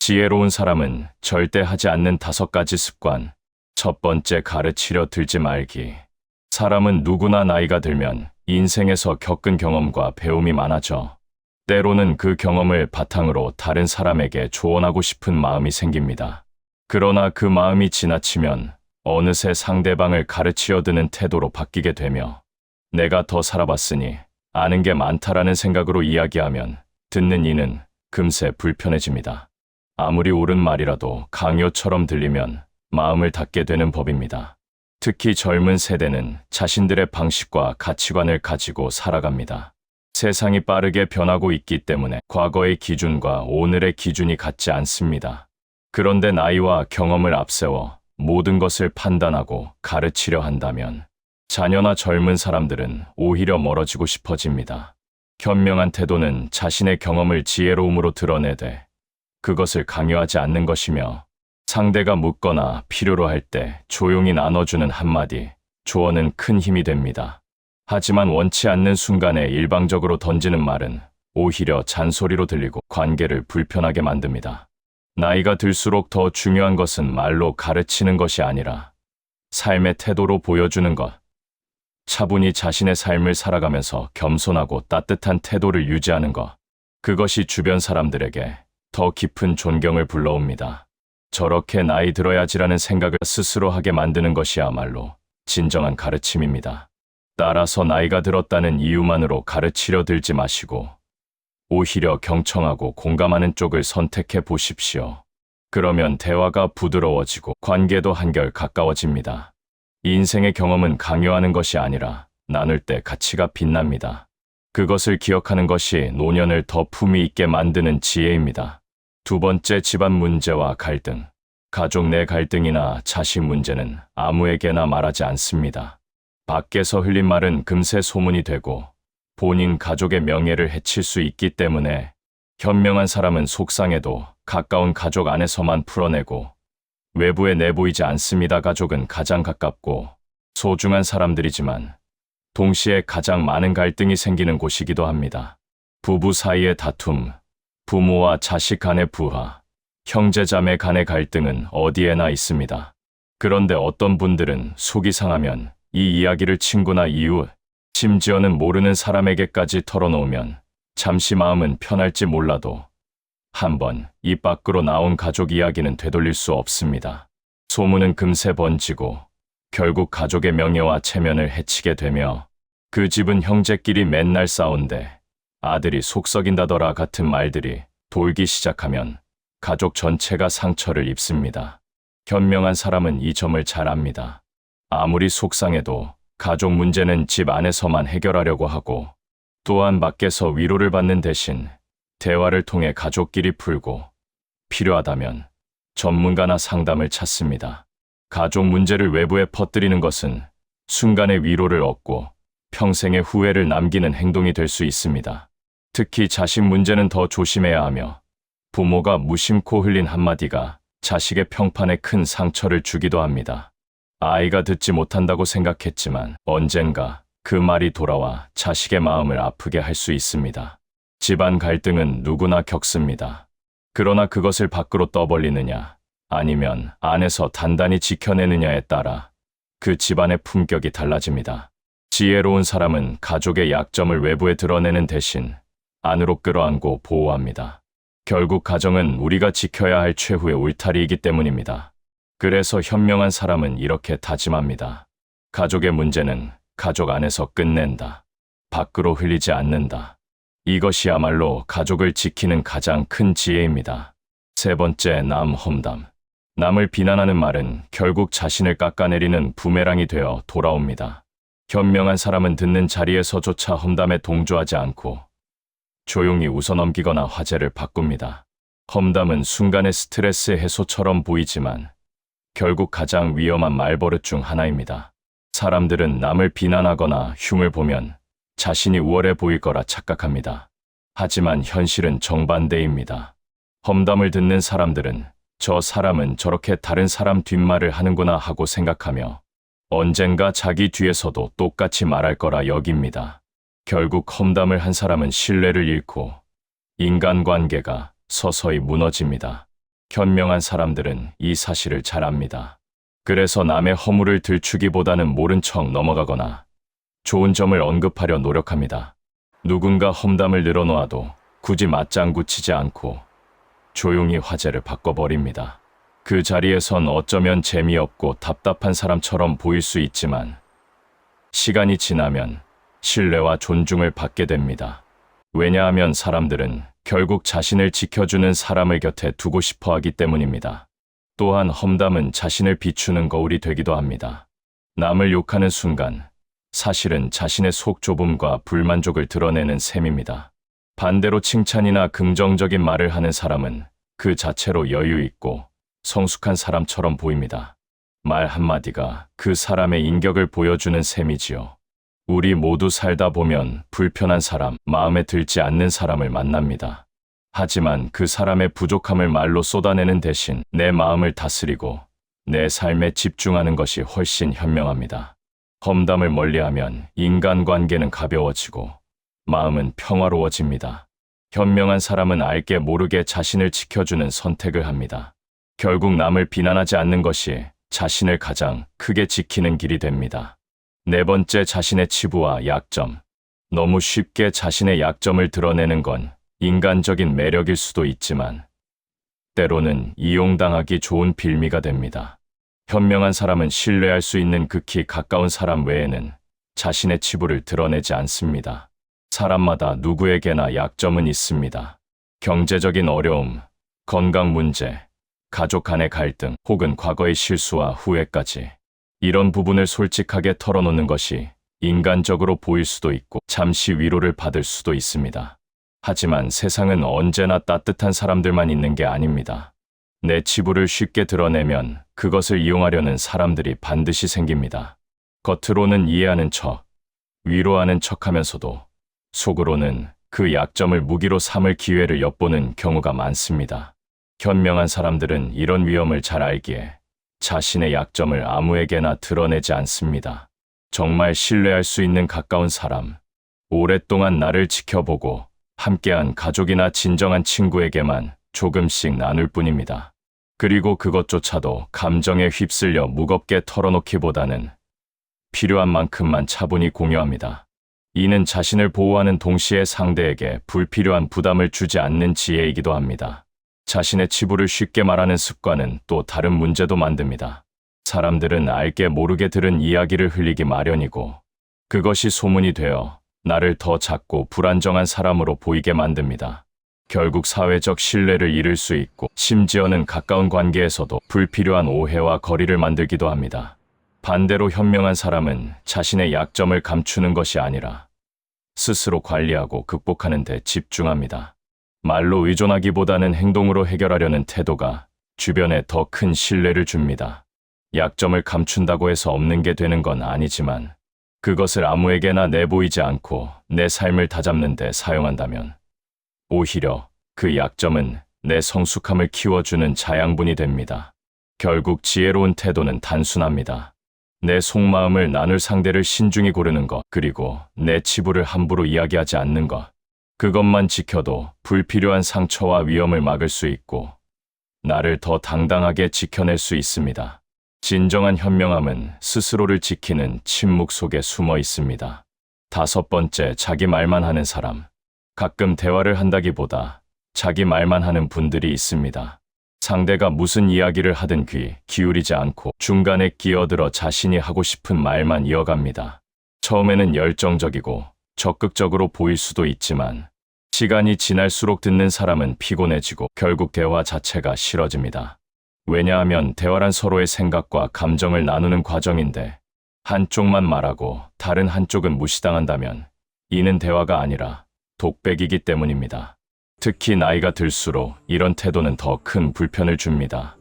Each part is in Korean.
지혜로운 사람은 절대 하지 않는 5가지 습관. 첫 번째, 가르치려 들지 말기. 사람은 누구나 나이가 들면 인생에서 겪은 경험과 배움이 많아져. 때로는 그 경험을 바탕으로 다른 사람에게 조언하고 싶은 마음이 생깁니다. 그러나 그 마음이 지나치면 어느새 상대방을 가르치려 드는 태도로 바뀌게 되며, 내가 더 살아봤으니 아는 게 많다라는 생각으로 이야기하면 듣는 이는 금세 불편해집니다. 아무리 옳은 말이라도 강요처럼 들리면 마음을 닫게 되는 법입니다. 특히 젊은 세대는 자신들의 방식과 가치관을 가지고 살아갑니다. 세상이 빠르게 변하고 있기 때문에 과거의 기준과 오늘의 기준이 같지 않습니다. 그런데 나이와 경험을 앞세워 모든 것을 판단하고 가르치려 한다면 자녀나 젊은 사람들은 오히려 멀어지고 싶어집니다. 현명한 태도는 자신의 경험을 지혜로움으로 드러내되 그것을 강요하지 않는 것이며, 상대가 묻거나 필요로 할 때 조용히 나눠주는 한마디, 조언은 큰 힘이 됩니다. 하지만 원치 않는 순간에 일방적으로 던지는 말은 오히려 잔소리로 들리고 관계를 불편하게 만듭니다. 나이가 들수록 더 중요한 것은 말로 가르치는 것이 아니라 삶의 태도로 보여주는 것. 차분히 자신의 삶을 살아가면서 겸손하고 따뜻한 태도를 유지하는 것. 그것이 주변 사람들에게 더 깊은 존경을 불러옵니다. 저렇게 나이 들어야지라는 생각을 스스로 하게 만드는 것이야말로 진정한 가르침입니다. 따라서 나이가 들었다는 이유만으로 가르치려 들지 마시고 오히려 경청하고 공감하는 쪽을 선택해 보십시오. 그러면 대화가 부드러워지고 관계도 한결 가까워집니다. 인생의 경험은 강요하는 것이 아니라 나눌 때 가치가 빛납니다. 그것을 기억하는 것이 노년을 더 품위 있게 만드는 지혜입니다. 두 번째, 집안 문제와 갈등. 가족 내 갈등이나 자식 문제는 아무에게나 말하지 않습니다. 밖에서 흘린 말은 금세 소문이 되고 본인 가족의 명예를 해칠 수 있기 때문에 현명한 사람은 속상해도 가까운 가족 안에서만 풀어내고 외부에 내보이지 않습니다. 가족은 가장 가깝고 소중한 사람들이지만 동시에 가장 많은 갈등이 생기는 곳이기도 합니다. 부부 사이의 다툼, 부모와 자식 간의 부하, 형제자매 간의 갈등은 어디에나 있습니다. 그런데 어떤 분들은 속이 상하면 이 이야기를 친구나 이웃, 심지어는 모르는 사람에게까지 털어놓으면 잠시 마음은 편할지 몰라도 한번 입 밖으로 나온 가족 이야기는 되돌릴 수 없습니다. 소문은 금세 번지고 결국 가족의 명예와 체면을 해치게 되며, 그 집은 형제끼리 맨날 싸운대 아들이 속 썩인다더라 같은 말들이 돌기 시작하면 가족 전체가 상처를 입습니다. 현명한 사람은 이 점을 잘 압니다. 아무리 속상해도 가족 문제는 집 안에서만 해결하려고 하고, 또한 밖에서 위로를 받는 대신 대화를 통해 가족끼리 풀고 필요하다면 전문가나 상담을 찾습니다. 가족 문제를 외부에 퍼뜨리는 것은 순간의 위로를 얻고 평생의 후회를 남기는 행동이 될 수 있습니다. 특히 자식 문제는 더 조심해야 하며, 부모가 무심코 흘린 한마디가 자식의 평판에 큰 상처를 주기도 합니다. 아이가 듣지 못한다고 생각했지만 언젠가 그 말이 돌아와 자식의 마음을 아프게 할 수 있습니다. 집안 갈등은 누구나 겪습니다. 그러나 그것을 밖으로 떠벌리느냐 아니면 안에서 단단히 지켜내느냐에 따라 그 집안의 품격이 달라집니다. 지혜로운 사람은 가족의 약점을 외부에 드러내는 대신 안으로 끌어안고 보호합니다. 결국 가정은 우리가 지켜야 할 최후의 울타리이기 때문입니다. 그래서 현명한 사람은 이렇게 다짐합니다. 가족의 문제는 가족 안에서 끝낸다. 밖으로 흘리지 않는다. 이것이야말로 가족을 지키는 가장 큰 지혜입니다. 세 번째, 남 험담. 남을 비난하는 말은 결국 자신을 깎아내리는 부메랑이 되어 돌아옵니다. 현명한 사람은 듣는 자리에서조차 험담에 동조하지 않고 조용히 웃어넘기거나 화제를 바꿉니다. 험담은 순간의 스트레스 해소처럼 보이지만 결국 가장 위험한 말버릇 중 하나입니다. 사람들은 남을 비난하거나 흉을 보면 자신이 우월해 보일 거라 착각합니다. 하지만 현실은 정반대입니다. 험담을 듣는 사람들은 저 사람은 저렇게 다른 사람 뒷말을 하는구나 하고 생각하며 언젠가 자기 뒤에서도 똑같이 말할 거라 여깁니다. 결국 험담을 한 사람은 신뢰를 잃고 인간관계가 서서히 무너집니다. 현명한 사람들은 이 사실을 잘 압니다. 그래서 남의 허물을 들추기보다는 모른 척 넘어가거나 좋은 점을 언급하려 노력합니다. 누군가 험담을 늘어놓아도 굳이 맞장구 치지 않고 조용히 화제를 바꿔버립니다. 그 자리에선 어쩌면 재미없고 답답한 사람처럼 보일 수 있지만 시간이 지나면 신뢰와 존중을 받게 됩니다. 왜냐하면 사람들은 결국 자신을 지켜주는 사람을 곁에 두고 싶어 하기 때문입니다. 또한 험담은 자신을 비추는 거울이 되기도 합니다. 남을 욕하는 순간 사실은 자신의 속 좁음과 불만족을 드러내는 셈입니다. 반대로 칭찬이나 긍정적인 말을 하는 사람은 그 자체로 여유 있고 성숙한 사람처럼 보입니다. 말 한마디가 그 사람의 인격을 보여주는 셈이지요. 우리 모두 살다 보면 불편한 사람, 마음에 들지 않는 사람을 만납니다. 하지만 그 사람의 부족함을 말로 쏟아내는 대신 내 마음을 다스리고 내 삶에 집중하는 것이 훨씬 현명합니다. 험담을 멀리하면 인간관계는 가벼워지고 마음은 평화로워집니다. 현명한 사람은 알게 모르게 자신을 지켜주는 선택을 합니다. 결국 남을 비난하지 않는 것이 자신을 가장 크게 지키는 길이 됩니다. 네 번째, 자신의 치부와 약점. 너무 쉽게 자신의 약점을 드러내는 건 인간적인 매력일 수도 있지만 때로는 이용당하기 좋은 빌미가 됩니다. 현명한 사람은 신뢰할 수 있는 극히 가까운 사람 외에는 자신의 치부를 드러내지 않습니다. 사람마다 누구에게나 약점은 있습니다. 경제적인 어려움, 건강 문제, 가족 간의 갈등, 혹은 과거의 실수와 후회까지. 이런 부분을 솔직하게 털어놓는 것이 인간적으로 보일 수도 있고 잠시 위로를 받을 수도 있습니다. 하지만 세상은 언제나 따뜻한 사람들만 있는 게 아닙니다. 내 치부를 쉽게 드러내면 그것을 이용하려는 사람들이 반드시 생깁니다. 겉으로는 이해하는 척, 위로하는 척하면서도 속으로는 그 약점을 무기로 삼을 기회를 엿보는 경우가 많습니다. 현명한 사람들은 이런 위험을 잘 알기에 자신의 약점을 아무에게나 드러내지 않습니다. 정말 신뢰할 수 있는 가까운 사람, 오랫동안 나를 지켜보고 함께한 가족이나 진정한 친구에게만 조금씩 나눌 뿐입니다. 그리고 그것조차도 감정에 휩쓸려 무겁게 털어놓기보다는 필요한 만큼만 차분히 공유합니다. 이는 자신을 보호하는 동시에 상대에게 불필요한 부담을 주지 않는 지혜이기도 합니다. 자신의 치부를 쉽게 말하는 습관은 또 다른 문제도 만듭니다. 사람들은 알게 모르게 들은 이야기를 흘리기 마련이고 그것이 소문이 되어 나를 더 작고 불안정한 사람으로 보이게 만듭니다. 결국 사회적 신뢰를 잃을 수 있고 심지어는 가까운 관계에서도 불필요한 오해와 거리를 만들기도 합니다. 반대로 현명한 사람은 자신의 약점을 감추는 것이 아니라 스스로 관리하고 극복하는 데 집중합니다. 말로 의존하기보다는 행동으로 해결하려는 태도가 주변에 더 큰 신뢰를 줍니다. 약점을 감춘다고 해서 없는 게 되는 건 아니지만 그것을 아무에게나 내보이지 않고 내 삶을 다잡는 데 사용한다면 오히려 그 약점은 내 성숙함을 키워주는 자양분이 됩니다. 결국 지혜로운 태도는 단순합니다. 내 속마음을 나눌 상대를 신중히 고르는 것, 그리고 내 치부를 함부로 이야기하지 않는 것. 그것만 지켜도 불필요한 상처와 위험을 막을 수 있고 나를 더 당당하게 지켜낼 수 있습니다. 진정한 현명함은 스스로를 지키는 침묵 속에 숨어 있습니다. 다섯 번째, 자기 말만 하는 사람. 가끔 대화를 한다기보다 자기 말만 하는 분들이 있습니다. 상대가 무슨 이야기를 하든 귀 기울이지 않고 중간에 끼어들어 자신이 하고 싶은 말만 이어갑니다. 처음에는 열정적이고 적극적으로 보일 수도 있지만 시간이 지날수록 듣는 사람은 피곤해지고 결국 대화 자체가 싫어집니다. 왜냐하면 대화란 서로의 생각과 감정을 나누는 과정인데 한쪽만 말하고 다른 한쪽은 무시당한다면 이는 대화가 아니라 독백이기 때문입니다. 특히 나이가 들수록 이런 태도는 더 큰 불편을 줍니다.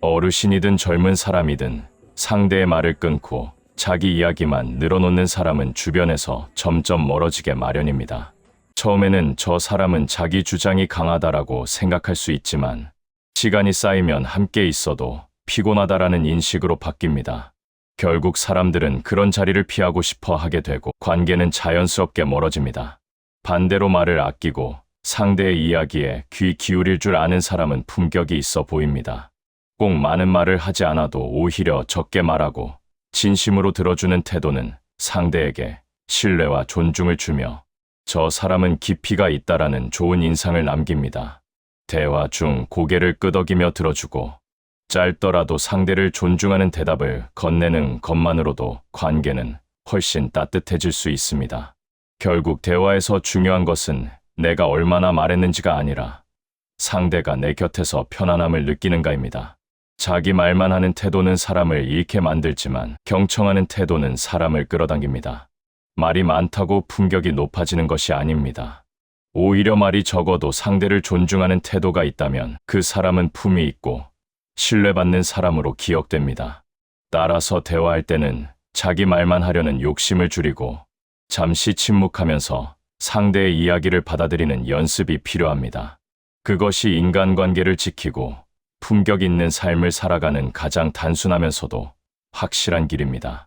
어르신이든 젊은 사람이든 상대의 말을 끊고 자기 이야기만 늘어놓는 사람은 주변에서 점점 멀어지게 마련입니다. 처음에는 저 사람은 자기 주장이 강하다라고 생각할 수 있지만 시간이 쌓이면 함께 있어도 피곤하다라는 인식으로 바뀝니다. 결국 사람들은 그런 자리를 피하고 싶어 하게 되고 관계는 자연스럽게 멀어집니다. 반대로 말을 아끼고 상대의 이야기에 귀 기울일 줄 아는 사람은 품격이 있어 보입니다. 꼭 많은 말을 하지 않아도 오히려 적게 말하고 진심으로 들어주는 태도는 상대에게 신뢰와 존중을 주며 저 사람은 깊이가 있다라는 좋은 인상을 남깁니다. 대화 중 고개를 끄덕이며 들어주고 짧더라도 상대를 존중하는 대답을 건네는 것만으로도 관계는 훨씬 따뜻해질 수 있습니다. 결국 대화에서 중요한 것은 내가 얼마나 말했는지가 아니라 상대가 내 곁에서 편안함을 느끼는가입니다. 자기 말만 하는 태도는 사람을 잃게 만들지만 경청하는 태도는 사람을 끌어당깁니다. 말이 많다고 품격이 높아지는 것이 아닙니다. 오히려 말이 적어도 상대를 존중하는 태도가 있다면 그 사람은 품이 있고 신뢰받는 사람으로 기억됩니다. 따라서 대화할 때는 자기 말만 하려는 욕심을 줄이고 잠시 침묵하면서 상대의 이야기를 받아들이는 연습이 필요합니다. 그것이 인간관계를 지키고 품격 있는 삶을 살아가는 가장 단순하면서도 확실한 길입니다.